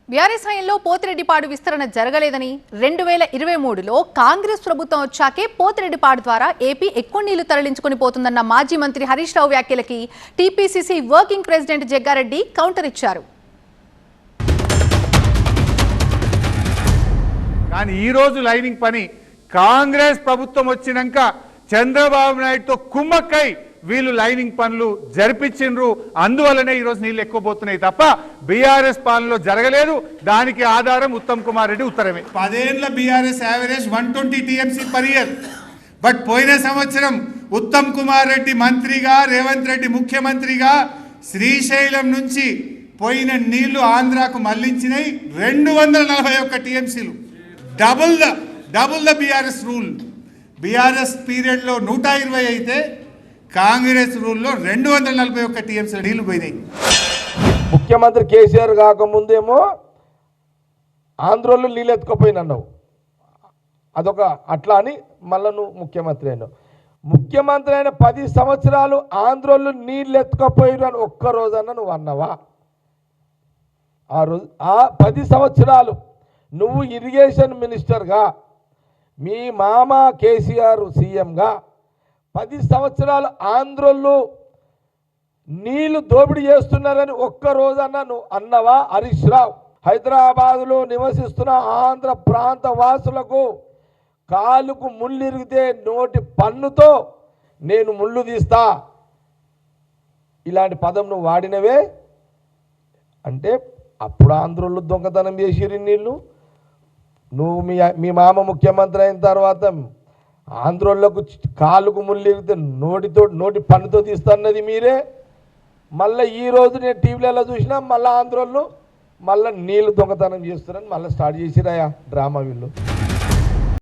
BRS హయాంలో పోతిరెడ్డిపాడు విస్తరణ జరగలేదని 2023లో కాంగ్రెస్ ప్రభుత్వం వచ్చాకే పోతిరెడ్డిపాడు ద్వారా ఏపీ ఎక్కువ నీళ్లు తరలించుకొని పోతుందన్న మాజీ మంత్రి హరీష్ రావు వ్యాఖ్యలకి TPCC working president Jaggareddy counter ఇచ్చారు. కానీ ఈ రోజు లైనింగ్ పని కాంగ్రెస్ ప్రభుత్వం వచ్చినాక చంద్రబాబు నాయుడుతో కుమ్మక్కై వీళ్ళు లైనింగ్ పనులు జరిపించిండ్రు. అందువల్లనే ఈరోజు నీళ్ళు ఎక్కువ పోతున్నాయి తప్ప బీఆర్ఎస్ పాలనలో జరగలేదు. దానికి ఆధారం ఉత్తమ్ కుమార్ రెడ్డి ఉత్తరమే. 10 ఏళ్ల BRS average 120 TMC per year. But పోయిన సంవత్సరం ఉత్తమ్ కుమార్ రెడ్డి మంత్రిగా, రేవంత్ రెడ్డి ముఖ్యమంత్రిగా శ్రీశైలం నుంచి పోయిన నీళ్లు ఆంధ్రాకు మళ్లించినాయి 241 టీఎంసీలు. Double the BRS rule. BRS పీరియడ్లో 120 అయితే కాంగ్రెస్ రూల్లో 241 టీఎంసీ నీళ్లు పోయినాయి. ముఖ్యమంత్రి కేసీఆర్ కాకముందేమో ఆంధ్రోళ్ళు నీళ్ళు ఎత్తుకుపోయినన్నావు, అదొక అట్లా అని మళ్ళీ నువ్వు ముఖ్యమంత్రి అయినావు. ముఖ్యమంత్రి అయిన 10 సంవత్సరాలు ఆంధ్రోళ్ళు నీళ్ళు ఎత్తుకుపోయిరు అని ఒక్కరోజన్నా నువ్వు అన్నావా? ఆ రోజు ఆ 10 సంవత్సరాలు నువ్వు ఇరిగేషన్ మినిస్టర్గా, మీ మామ కేసీఆర్ సీఎంగా 10 సంవత్సరాలు ఆంధ్రోళ్ళు నీళ్లు దోపిడీ చేస్తున్నారని ఒక్కరోజన్నా నువ్వు అన్నవా? హరీష్ రావు, హైదరాబాదులో నివసిస్తున్న ఆంధ్ర ప్రాంత వాసులకు కాలుకు ముళ్ళు ఇరిగితే నోటి పన్నుతో నేను ముళ్ళు తీస్తా, ఇలాంటి పదం నువ్వు వాడినవే అంటే అప్పుడు ఆంధ్రోళ్ళు దొంగతనం చేసిరు నీళ్ళు. నువ్వు మీ మామ ముఖ్యమంత్రి అయిన తర్వాత ఆంధ్రోళ్లకు కాలుకు ముళ్ళిగితే నోటి పన్నుతో తీస్తున్నది మీరే. మళ్ళీ ఈరోజు నేను టీవీలలో చూసినా మళ్ళీ ఆంధ్రోళ్ళు మళ్ళీ నీళ్ళు దొంగతనం చేస్తున్నారని మళ్ళీ స్టార్ట్ చేసిరాయా డ్రామా వీళ్ళు.